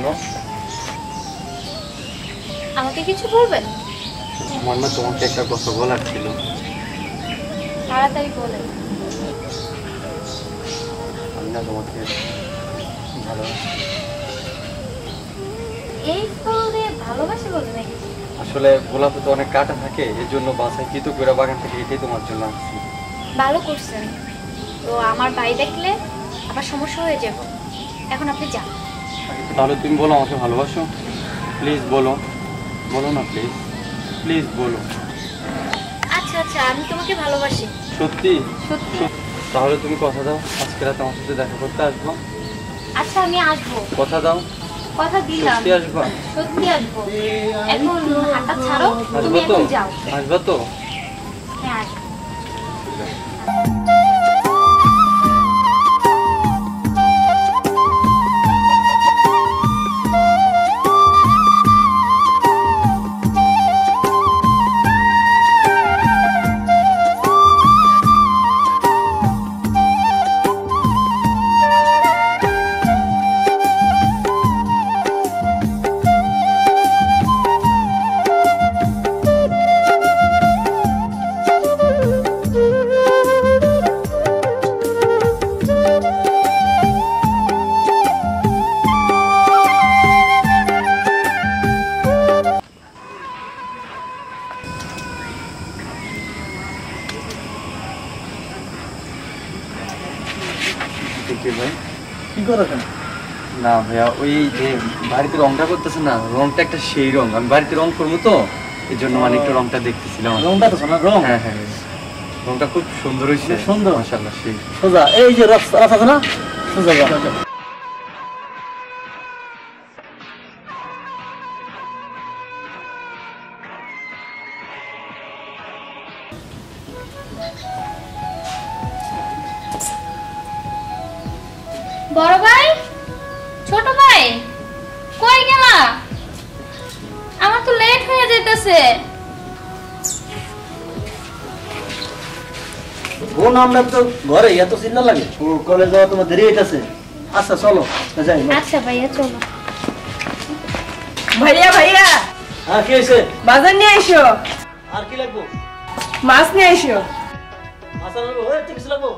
শোনো, আমাকে কিছু বলবেন? আমার না তোমাকে একটা কথা বলার ছিল। তাড়াতাড়ি বলেন। আমি না তোমাকে ভালোবাসি। এই ফলে ভালোবাসি বলে নাকি? আসলে গোলাপে তো অনেক কাটা থাকে, এর জন্য বাসায় কৃত করে বাগান থেকে এটাই তোমার জন্য আসছি। ভালো করছেন। তো আমার ভাই দেখলে আবার সমস্যা হয়ে যাব। এখন আপনি যান। তাহলে তুমি বলো আমাকে ভালোবাসো, প্লিজ বলো, বলো না প্লিজ, প্লিজ বলো। আচ্ছা আচ্ছা, আমি তোমাকে ভালোবাসি। সত্যি? সত্যি। তাহলে তুমি কথা দাও আজকে রাতে আমার সাথে দেখা করতে আসবো। আচ্ছা আমি আসবো। কথা দাও। কথা দিলাম। সত্যি আসবো? সত্যি আসবো। এখন হাঁটা ছাড়ো, তুমি আসবো তো? এখন যাও। আসবো তো? হ্যাঁ আসবো। ভাই কি করো কেন? না ভাইয়া, ওই যে বাড়িতে রংটা করতেছে না, রংটা একটা সেই রং, আমি বাড়িতে রং করবো তো এই জন্য মানে একটু রংটা দেখতেছিলাম। রংটা তো শোনা রং। হ্যাঁ হ্যাঁ, রংটা খুব সুন্দর হয়েছে। সুন্দর মাশাআল্লাহ। সেই সোজা এই যে রাস্তা আছে না, সোজা যা। বড় ভাই, ছোট ভাই, কই গেলা? আমার তো লেট হয়ে যাইতেছে। বোন আমরা তো ঘরে, এত চিন্তা লাগে? ও কলেজ যাওয়া তোমার দেরি হইতাছে। আচ্ছা চলো যাই। আচ্ছা ভাইয়া চলো। ভাইয়া ভাইয়া, হ্যাঁ কি হয়েছে? বাজার নিয়ে আইসো। আর কি লাগবো? মাছ নিয়ে আইসো। আচ্ছা লাগবো, ওই কিছু লাগবো?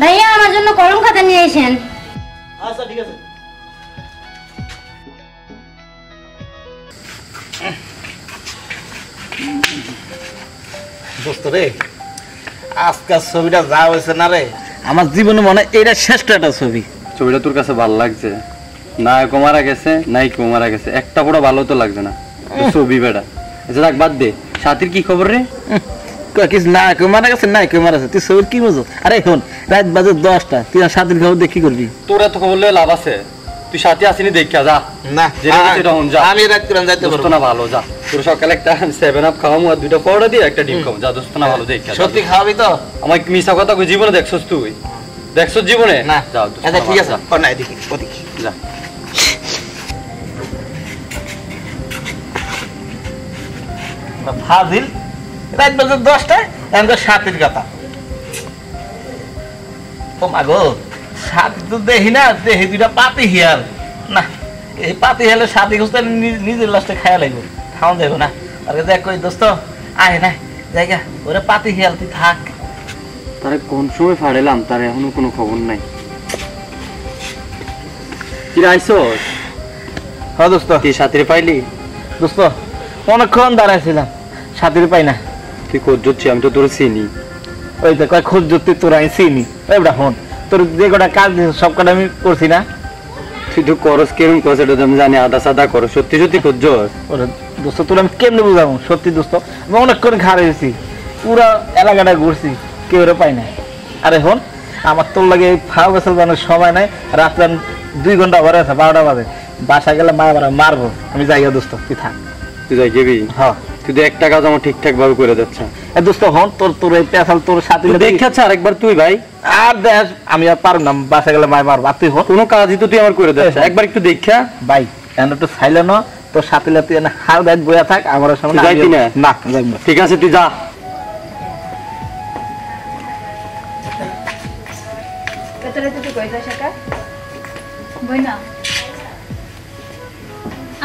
ভাইয়া আমার জন্য কলম খাতা নিয়ে এসেন। আচ্ছা ঠিক আছে। দোস্ত রে, আজকাল ছবিটা যা হয়েছে না রে, আমার জীবনে মনে হয় এটা শ্রেষ্ঠ একটা ছবি। ছবিটা তোর কাছে ভালো লাগছে? নায়ক মারা গেছে, নায়িকা মারা গেছে, একটা পুরো ভালো তো লাগছে না ছবি বেটা। আচ্ছা রাখ, বাদ দে। সাথীর কি খবর রে? কিছু না, কেউ মারা গেছে, না কেউ মারা গেছে, তুই ছবির কি বুঝো? আরে এখন রাত বাজে 10টা, তুই আর সাথীর খবর দিয়ে কি করবি? তোর এত খবর লয়ে লাভ আছে? তুই সাথে আসিনি দেখা যা। না আমি রাত করে যাইতে পারবো না। ভালো যা, তোর সকালে একটা 7 আপ খাওয়ামু আর 2টা পরোটা দিয়ে একটা ডিম খাওয়ামু। যা দোস্ত না, ভালো দেখা। সত্যি খাওয়াবি তো? আমার মিছা কথা কই, জীবনে দেখছস তুই? দেখছস জীবনে? না যাও। আচ্ছা ঠিক আছে, ও না এদিকে ওদিকে যা। ফাজিল, রাত বাজে 10টায় এখন সাথীর কথা। ও মাগো, সাথী তো দেখি না, দেখি 2টা পাতি হিয়াল। না এই পাতি হিয়ালে সাথী খুঁজতে নিজের লাস্টে খায়া লাগবে, খাওয়া যাবে না। আর দেখ কই দোস্ত আয় না জায়গা, ওরে পাতি হিয়াল তুই থাক। তারে কোন সময় ফাড়েলাম, তার এখনো কোনো খবর নাই। কি আইছস? হ্যাঁ দোস্ত। তুই সাথীরে পাইলি? দোস্ত অনেকক্ষণ দাঁড়াইছিলাম, সাথীর পাই না। তুই খোঁজ করছিস, আমি তো তোর চিনি। ওই তো কয় খোঁজ ধরতে তোর আমি চিনি। ওইটা হন, তোর যে কটা কাজ দিয়েছে সব কটা আমি করছি না। তুই তো করস কেরম করস এটা আমি জানি, আদা সাদা করো। সত্যি সত্যি খোঁজ? ওরে দোস্ত তোর আমি কেমনে বুঝাবো? সত্যি দোস্ত, আমি অনেকক্ষণ ঘাড়ে গেছি, পুরো এলাকাটা ঘুরছি, কেউ পাই না। আর এখন আমার তোর লাগে ফাও গেছে জানার সময় নাই। রাত্রে 2 ঘন্টা ঘরে আছে, 12টা বাজে। বাসা গেলে মা আবার মারবো। আমি যাই দোস্ত, তুই থাক। তুই যাই গেবি? হ্যাঁ। তুই তো একটা কাজ আমার ঠিকঠাক ভাবে করে যাচ্ছে। দোস্ত হন, তোর এই পেশাল তোর সাথে দেখাচ্ছে আরেকবার তুই ভাই। আর দেখ আমি আর পারব না, বাসা গেলে মায় মারবো। আর তুই হন, কোনো কাজই তো তুই আমার করে যাচ্ছে, একবার একটু দেখা। ভাই এখন একটু সাইলে ন, তোর সাথে তুই হার দায়িত্ব বইয়া থাক আমার সামনে। যাইতি না? না যাইব না। ঠিক আছে তুই যা। ভেতরে তুই কইতা শাকা বই না।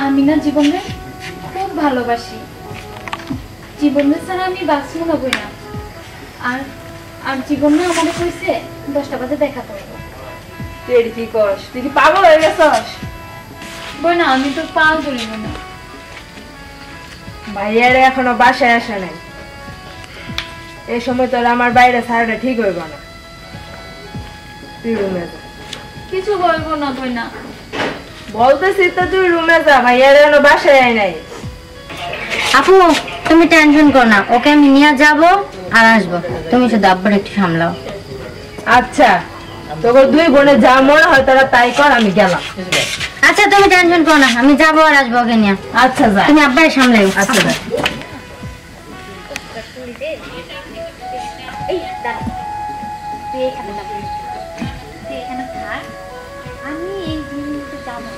আমি না জীবনে খুব ভালোবাসি, জীবনে ছাড়া আমি বাঁচবো না বই না। আর আর জীবন না আমাদের কইছে 10টা বাজে দেখা করবো। তুই এটি কি করস? তুই কি পাগল হয়ে গেছস? বই না আমি তো পাল বলিব না। ভাইয়ারে এখনো বাসায় আসে নাই, এই সময় তোর আমার বাইরে ছাড়াটা ঠিক হইব না। তুই রুমে যা। কিছু বলবো না বই না। বলতেছি তো তুই রুমে যা, ভাইয়ারে এখনো বাসায় আয় নাই। আপু তুমি টেনশন করো না, ওকে আমি নিয়ে যাব আর আসবো, তুমি শুধু আব্বার একটু সামলাও। আচ্ছা, তোকে দুই বোনে যা মনে হয় তারা তাই কর, আমি গেলাম। আচ্ছা তুমি টেনশন করো না, আমি যাবো আর আসবো ওকে নিয়ে। আচ্ছা যা। তুমি আব্বারে সামলাও। আচ্ছা যা। এই দাঁড়া, তুই এখানে থাক, তুই এখানে থাক, আমি এই জিনিসটা যাবো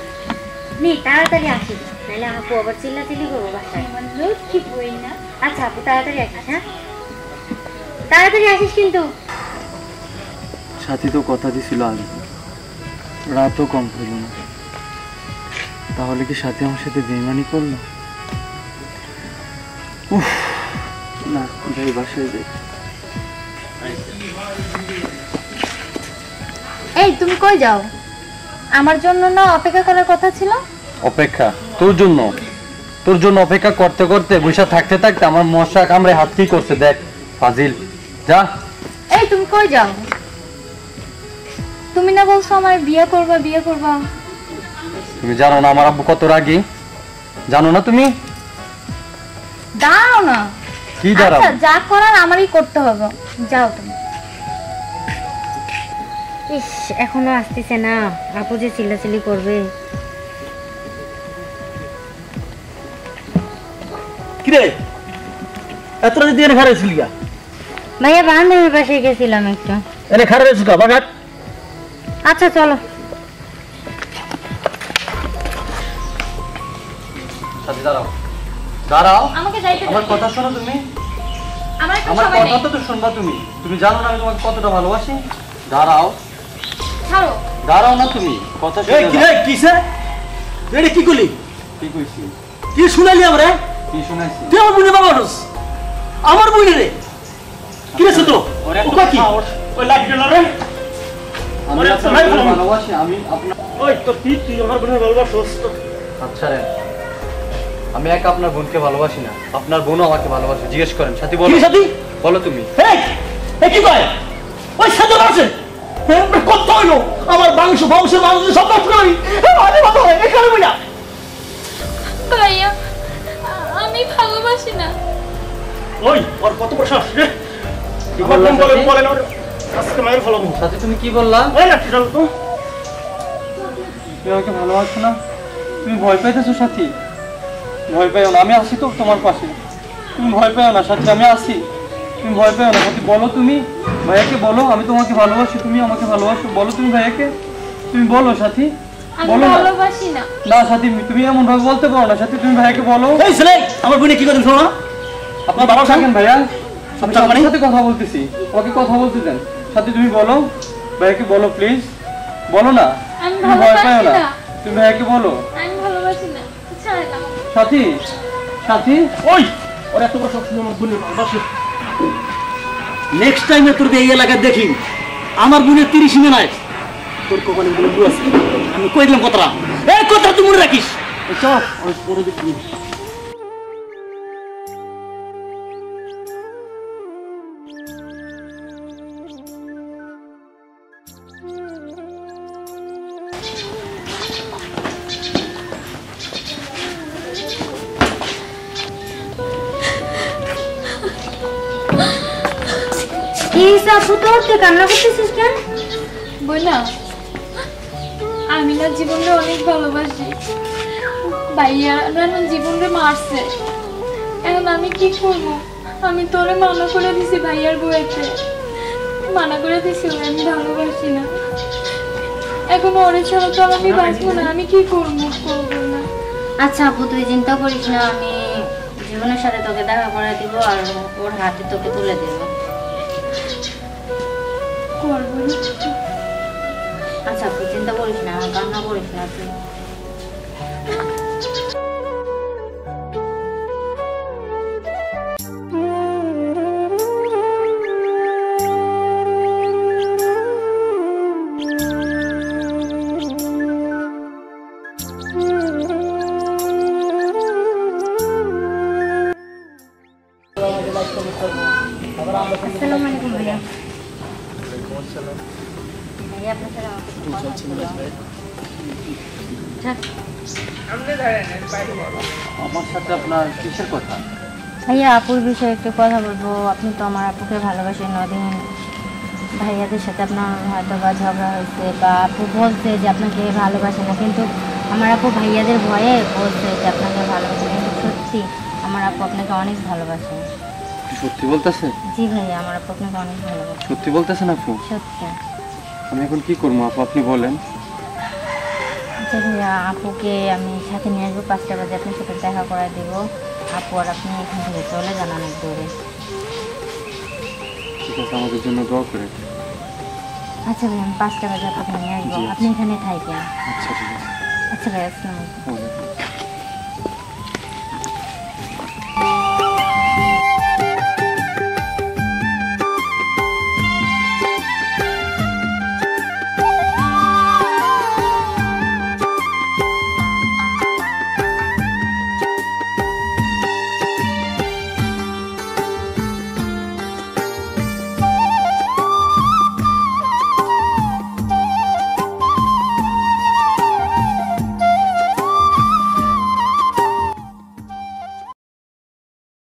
নে তাড়াতাড়ি আসিস, নাহলে আপু আবার চিল্লাচিল্লি করবো বাসায়। আমার লক্ষ্মী বই না। আচ্ছা আপু তাড়াতাড়ি আসিস, হ্যাঁ তাড়াতাড়ি আসিস কিন্তু। সাথী তো কথা দিছিল আসবে, রাতও কম হইল না, তাহলে কি সাথী আমার সাথে বেইমানি করলো? উফ, না যাই বাসায় যাই। এই তুমি কই যাও? আমার জন্য না অপেক্ষা করার কথা ছিল। অপেক্ষা তোর জন্য অপেক্ষা করতে করতে বসে থাকতে থাকতে আমার মশা কামড়ে হাত কি করছে দেখ ফাজিল। যা। এই তুমি কই যাও? তুমি না বলছো আমার বিয়ে করবা। তুমি জানো না আমার আব্বু কত রাগী? জানো না তুমি? দাও না। কি দাঁড়াও? আচ্ছা যা করার আমারই করতে হবে, যাও তুমি। ইস এখনো আসতেছে না, আপু যে চিল্লাচিল্লি করবে। কিরে এত রাতে তুই এনে খারাপ ছিলি গা? ভাইয়া বান্ধবীর পাশে গেছিলাম একটু। এনে খারাপ হয়েছিল গা বাঘাট? আচ্ছা চলো। সাথী দাঁড়াও। আমাকে যাইতে দাও। আমার কথা শোনো তুমি। আমার একটু আমার সময় নেই। কথা তো শুনবা তুমি। তুমি জানো না আমি তোমাকে কতটা ভালোবাসি। দাঁড়াও ছাড়ো। না তুমি। কথা এই শুনে কি যাও। রে কিসে? এরে কি করলি? কি কইছি? কি শুনালি আমরা? কি শুনাইছি? তুই আমার বোনের বাবা হস, আমার বোনের রে কি রে ছোট? ওরে ও কি? ওই লাগ গেল রে। আমি ওরে আপনাকে ভালো। ভালোবাসি। আমি আপনার ওই তোর তুই আমার বোনের ভালোবাসস তো? আচ্ছা রে, আমি একা আপনার বোনকে ভালোবাসি না, আপনার বোনও আমাকে ভালোবাসে। জিজ্ঞেস করেন সাথী, বলো। কি সাথী? বলো তুমি। এই এই কি কয়? ওই সাথে আছে কত হইলো আমার বংশের মানুষ সব নষ্ট করি। আরে বাবা এখানে বইলা ভাইয়া আমি ভালোবাসি না। ওই ওর কত বড় সাহস রে? আমার নাম বলে- বলে না আজকে মায়ের ফলম। সাথী তুমি কি বললা? ওই লাঠি চাল তো। তুমি আমাকে ভালোবাসো না? তুমি ভয় পাইতেছো সাথী? ভয় পাইও না, আমি আছি তো তোমার পাশে। তুমি ভয় পাইও না সাথী, আমি আছি। তুমি ভয় পাইও না সাথী। বলো তুমি ভাইয়াকে, বলো আমি তোমাকে ভালোবাসি, তুমি আমাকে ভালোবাসো। বলো তুমি ভাইয়াকে, তুমি বলো সাথী। আমি বলো না। ভালোবাসি না। না সাথী, তুমি এমন ভাবে বলতে পারো না সাথী। তুমি ভাইয়াকে বলো। এই ছেলে আমার বোনে কি করে শোনো না? আপনার বাবা থাকেন ভাইয়া, আমি থাকবেন আপনার সাথে কথা বলতেছি। ওকে কথা বলতে দেন। সাথী তুমি বলো, ভাইয়াকে বলো প্লিজ। বলো না, আমি তুমি ভয় পাইও ভালোবাসি না। না। তুমি ভাইয়াকে বলো। আমি ভালোবাসি না। ছাড় না। সাথী, সাথী ওই ওর এত বড় সবসময় আমার বোনের ভালোবাসে। নেক্সট টাইমে তোর এই এলাকায় দেখি আমার বোনের 30 সীমে নাই, তোর কপালে বলে বুঝ আছে। আমি কই দিলাম কথাটা, এই কথা তুই মনে রাখিস। চল ওই পরে দেখি। কি আপু তোর তুই কান্না করতেছিস কেন? বই না, আমি না জীবনটা অনেক ভালোবাসি। ভাইয়া না জীবনটা মারছে, এখন আমি কি করবো? আমি তোরে মানা করে দিছি, ভাইয়ার বউয়েতে মানা করে দিছি ওরে আমি ভালোবাসি না। এখন ওরে ছাড়া তো আমি বাঁচবো না। আমি কি করবো না। আচ্ছা আপু তুই চিন্তা করিস না, আমি জীবনের সাথে তোকে দেখা করে দিব আর ওর হাতে তোকে তুলে দেবো। করবো না। আচ্ছা তুই চিন্তা করিস না, কান্না করিস না তুই। থাক। আমার সাথে আপনার কিসের কথা? ভাইয়া আপুর বিষয়ে একটু কথা বলবো। আপনি তো আমার আপুকে ভালোবাসেন, নদীন ভাইয়াদের সাথে আপনার হয়তো বা ঝগড়া হয়েছে বা আপু বলছে যে আপনাকে ভালোবাসে না, কিন্তু আমার আপু ভাইয়াদের ভয়ে বলছে যে আপনাকে ভালোবাসে, কিন্তু সত্যি আমার আপু আপনাকে অনেক ভালোবাসে। সত্যি বলতেছে? জি ভাইয়া, আমার আপু আপনাকে অনেক ভালোবাসে। সত্যি বলতেছেন আপু? সত্যি। আমি এখন কি করবো আপু, আপনি বলেন। আচ্ছা ভাইয়া, আপুকে আমি সাথে নিয়ে আসবো, 5টা বাজে আপনার সাথে দেখা করে দেবো। আপু আর আপনি এখান থেকে চলে যান অনেক দূরে। ঠিক আছে, আমাদের জন্য দোয়া করে। আচ্ছা ভাই, আমি 5টা বাজে আপনাকে নিয়ে আসবো, জি, আচ্ছা। আপনি এখানে থাকেন। আচ্ছা ঠিক আছে। আচ্ছা ভাই, আসসালামু আলাইকুম।